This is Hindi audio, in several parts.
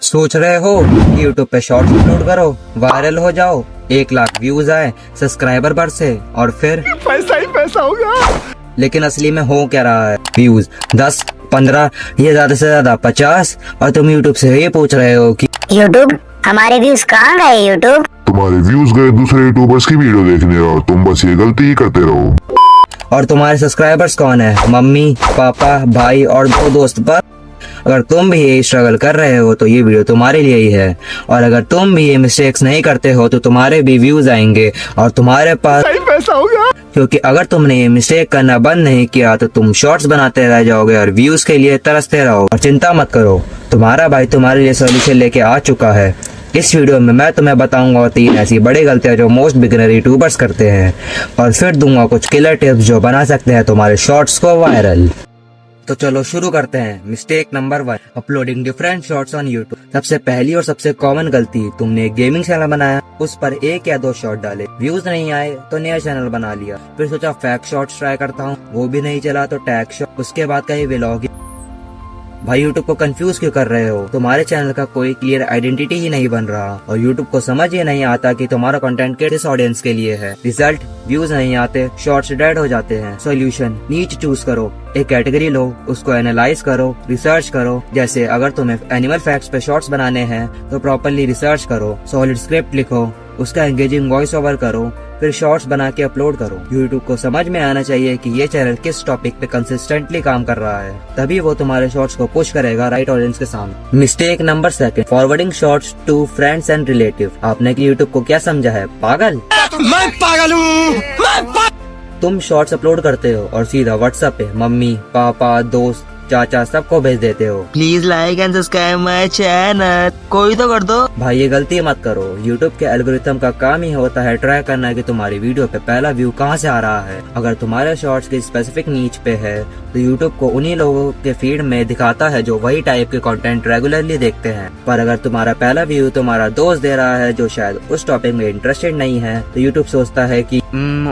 सोच रहे हो कि यूट्यूब पे शॉर्ट्स अपलोड करो, वायरल हो जाओ, 1 लाख व्यूज आए, सब्सक्राइबर बढ़े और फिर पैसा ही पैसा होगा। लेकिन असली में हो क्या रहा है? व्यूज 10, 15 या ज्यादा से ज्यादा 50 और तुम यूट्यूब से ये पूछ रहे हो कि यूट्यूब हमारे व्यूज कहाँ गए? यूट्यूब तुम्हारे व्यूज गए दूसरे यूट्यूबर्स की वीडियो देखने और तुम बस ये गलती ही करते रहो। और तुम्हारे सब्सक्राइबर्स कौन है? मम्मी, पापा, भाई और 2 दोस्त। पर अगर तुम भी ये स्ट्रगल कर रहे हो तो ये वीडियो तुम्हारे लिए ही है। और अगर तुम भी ये मिस्टेक्स नहीं करते हो तो तुम्हारे भी व्यूज आएंगे और तुम्हारे पास सही पैसा होगा। क्योंकि अगर तुमने ये मिस्टेक करना बंद नहीं किया तो तुम शॉर्ट्स बनाते रह जाओगे और व्यूज के लिए तरसते रहो। और चिंता मत करो, तुम्हारा भाई तुम्हारे लिए सोल्यूशन लेके आ चुका है। इस वीडियो में मैं तुम्हें बताऊंगा 3 ऐसी बड़ी गलतियां जो मोस्ट बिगिनर यूट्यूबर्स करते हैं और फिर दूंगा कुछ किलर टिप्स जो बना सकते हैं तुम्हारे शॉर्ट्स को वायरल। तो चलो शुरू करते हैं। Mistake number 1, uploading different shorts on YouTube. सबसे पहली और सबसे कॉमन गलती, तुमने एक गेमिंग चैनल बनाया, उस पर 1 या 2 शॉर्ट डाले, व्यूज नहीं आए तो नया चैनल बना लिया, फिर सोचा फैक्ट शॉर्ट्स ट्राई करता हूँ, वो भी नहीं चला तो टैग शॉर्ट, उसके बाद कहीं व्लॉग। भाई यूट्यूब को कंफ्यूज क्यों कर रहे हो? तुम्हारे चैनल का कोई क्लियर आइडेंटिटी ही नहीं बन रहा और यूट्यूब को समझ ही नहीं आता कि तुम्हारा कंटेंट किस ऑडियंस के लिए है। रिजल्ट, व्यूज नहीं आते, शॉर्ट्स डेड हो जाते हैं। सॉल्यूशन, नीच चूज करो, एक कैटेगरी लो, उसको एनालाइज करो, रिसर्च करो। जैसे अगर तुम्हें एनिमल फैक्ट्स पे शॉर्ट्स बनाने हैं तो प्रॉपरली रिसर्च करो, सॉलिड स्क्रिप्ट लिखो, उसका एंगेजिंग वॉइस ओवर करो, फिर शॉर्ट्स बना के अपलोड करो। यूट्यूब को समझ में आना चाहिए कि ये चैनल किस टॉपिक पे कंसिस्टेंटली काम कर रहा है, तभी वो तुम्हारे शॉर्ट्स को पुश करेगा राइट ऑडियंस के सामने। Mistake number 2, forwarding shorts to friends and relative. आपने कि यूट्यूब को क्या समझा है? पागल? मैं पागल हूँ। तुम शॉर्ट्स अपलोड करते हो और सीधा व्हाट्सएप पे मम्मी, पापा, दोस्त, चाचा सबको भेज देते हो, please like and subscribe my channel, कोई तो कर दो। भाई ये गलती मत करो। यूट्यूब के एल्गोरिथम का काम ही होता है ट्राई करना कि तुम्हारी वीडियो पे पहला व्यू कहाँ से आ रहा है। अगर तुम्हारे शॉर्ट्स की स्पेसिफिक नीच पे है तो यूट्यूब को उन्हीं लोगों के फीड में दिखाता है जो वही टाइप के कंटेंट रेगुलरली देखते हैं। पर अगर तुम्हारा पहला व्यू तुम्हारा दोस्त दे रहा है जो शायद उस टॉपिक में इंटरेस्टेड नहीं है तो यूट्यूब सोचता है कि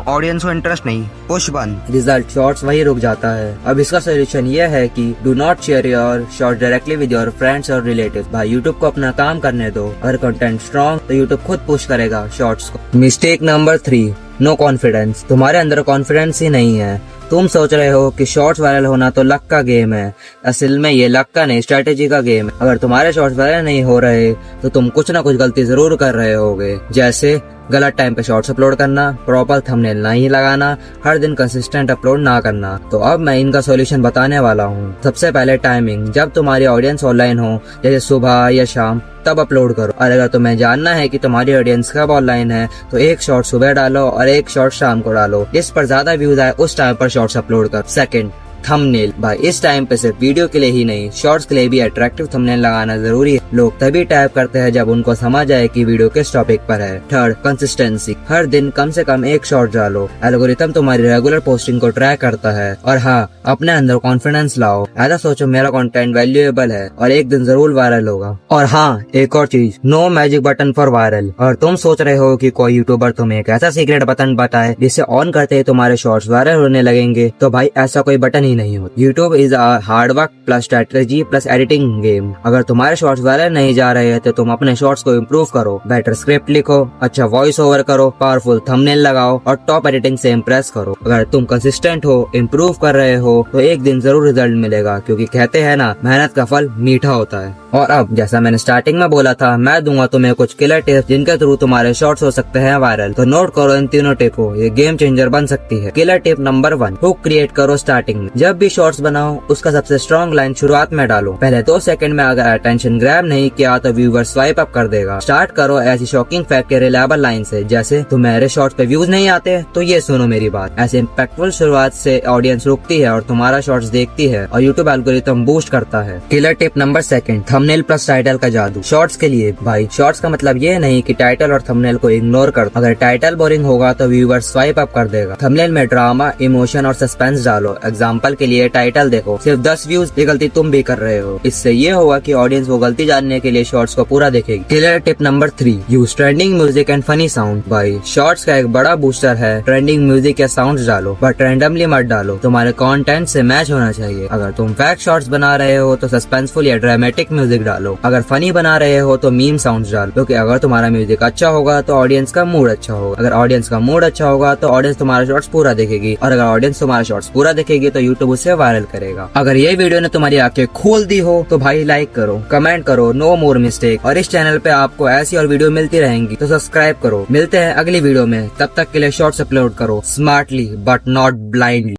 ऑडियंस को इंटरेस्ट नहीं, पुश बंद। रिजल्ट, शॉर्ट्स वही रुक जाता है। अब इसका सोल्यूशन ये है कि do not share your short directly with your friends और रिलेटिव। भाई यूट्यूब को अपना काम करने दो, अगर कंटेंट स्ट्रॉन्ग तो यूट्यूब खुद पुश करेगा शॉर्ट्स को। Mistake number 3, no confidence. तुम्हारे अंदर कॉन्फिडेंस ही नहीं है। तुम सोच रहे हो कि शॉर्ट्स वायरल होना तो लक का गेम है, असल में ये लक का नहीं स्ट्रेटेजी का गेम है। अगर तुम्हारे शॉर्ट्स वायरल नहीं हो रहे तो तुम कुछ ना कुछ गलती जरूर कर रहे होगे, जैसे गलत टाइम पे शॉर्ट्स अपलोड करना, प्रॉपर थंबनेल नहीं लगाना, हर दिन कंसिस्टेंट अपलोड ना करना। तो अब मैं इनका सॉल्यूशन बताने वाला हूँ। सबसे पहले टाइमिंग, जब तुम्हारी ऑडियंस ऑनलाइन हो जैसे सुबह या शाम तब अपलोड करो। और अगर तुम्हें जानना है कि तुम्हारी ऑडियंस कब ऑनलाइन है तो 1 शॉर्ट सुबह डालो और 1 शॉर्ट शाम को डालो। जिस पर ज्यादा व्यूज आए उस टाइम पर शॉर्ट्स अपलोड करो। Second, thumbnail. भाई इस टाइम पे सिर्फ वीडियो के लिए ही नहीं, शॉर्ट्स के लिए भी अट्रैक्टिव थंबनेल लगाना जरूरी है। लोग तभी टाइप करते हैं जब उनको समझ आए कि वीडियो किस टॉपिक पर है। Third, consistency. हर दिन कम से कम 1 शॉर्ट डालो। एल्गोरिथम तुम्हारी रेगुलर पोस्टिंग को ट्रैक करता है। और हाँ, अपने अंदर कॉन्फिडेंस लाओ। ऐसा सोचो मेरा कंटेंट वैल्यूएबल है और एक दिन जरूर वायरल होगा। और हाँ, एक और चीज, no magic button for viral. और तुम सोच रहे हो कि कोई यूट्यूबर तुम्हें एक ऐसा सीक्रेट बटन बताए जिसे ऑन करते ही तुम्हारे शॉर्ट्स वायरल होने लगेंगे, तो भाई ऐसा कोई बटन ही नहीं होता। YouTube is a hard work plus strategy plus editing game. अगर तुम्हारे शॉर्ट्स वायरल नहीं जा रहे हैं तो तुम अपने शॉर्ट्स को इम्प्रूव करो, बेटर स्क्रिप्ट लिखो, अच्छा वॉइस ओवर करो, पावरफुल थंबनेल लगाओ और टॉप एडिटिंग से इम्प्रेस करो। अगर तुम कंसिस्टेंट हो, इम्प्रूव कर रहे हो तो एक दिन जरूर रिजल्ट मिलेगा, क्योंकि कहते हैं ना, मेहनत का फल मीठा होता है। और अब जैसा मैंने स्टार्टिंग में बोला था, मैं दूंगा तुम्हें कुछ किलर टिप्स जिनके थ्रू तुम्हारे शॉर्ट्स हो सकते हैं वायरल। तो नोट करो इन तीनों टिप को, ये गेम चेंजर बन सकती है। Killer tip number 1, hook create करो स्टार्टिंग में। जब भी शॉर्ट्स बनाओ उसका सबसे स्ट्रॉन्ग लाइन शुरुआत में डालो। पहले 2 सेकंड में अगर अटेंशन ग्रैब नहीं किया तो व्यूवर स्वाइप अप कर देगा। स्टार्ट करो ऐसी शॉकिंग फैक्ट के रिलायबल लाइन से, जैसे तुम्हारे शॉर्ट्स पे व्यूज नहीं आते तो ये सुनो मेरी बात। ऐसे इम्पैक्टफुल शुरुआत से ऑडियंस रुकती है और तुम्हारा शॉर्ट्स देखती है और यूट्यूब एल्गोरिथम बूस्ट करता है। Killer tip number 2, thumbnail plus title का जादू। शॉर्ट्स के लिए भाई, शॉर्ट्स का मतलब ये नहीं कि टाइटल और थंबनेल को इग्नोर कर। अगर टाइटल बोरिंग होगा तो व्यूवर स्वाइप अप कर देगा। थंबनेल में ड्रामा, इमोशन और सस्पेंस डालो। एग्जांपल सवाल के लिए टाइटल देखो, सिर्फ 10 व्यूज, ये गलती तुम भी कर रहे हो। इससे ये होगा कि ऑडियंस वो गलती जानने के लिए शॉर्ट्स को पूरा देखेगी। Clear tip number 3, use trending music and funny sound. भाई शॉर्ट्स का एक बड़ा बूस्टर है ट्रेंडिंग म्यूजिक या साउंड डालो, बट रैंडमली मत डालो, तुम्हारे कंटेंट से मैच होना चाहिए। अगर तुम फैक्ट शॉर्ट्स बना रहे हो तो सस्पेंसफुल या ड्रामेटिक म्यूजिक डालो, अगर फनी बना रहे हो तो मीम साउंड्स डालो, क्योंकि अगर तुम्हारा म्यूजिक अच्छा होगा तो ऑडियंस का मूड अच्छा होगा, अगर ऑडियंस का मूड अच्छा होगा तो ऑडियंस तुम्हारा शॉर्ट्स पूरा देखेगी, और अगर ऑडियंस तुम्हारा शॉर्ट्स पूरा देखेगी तो यूट्यूब उसे वायरल करेगा। अगर ये वीडियो ने तुम्हारी आंखें खोल दी हो तो भाई लाइक करो, कमेंट करो, नो मोर मिस्टेक, और इस चैनल पे आपको ऐसी और वीडियो मिलती रहेंगी तो सब्सक्राइब करो। मिलते हैं अगली वीडियो में, तब तक के लिए शॉर्ट्स अपलोड करो स्मार्टली बट नॉट ब्लाइंडली।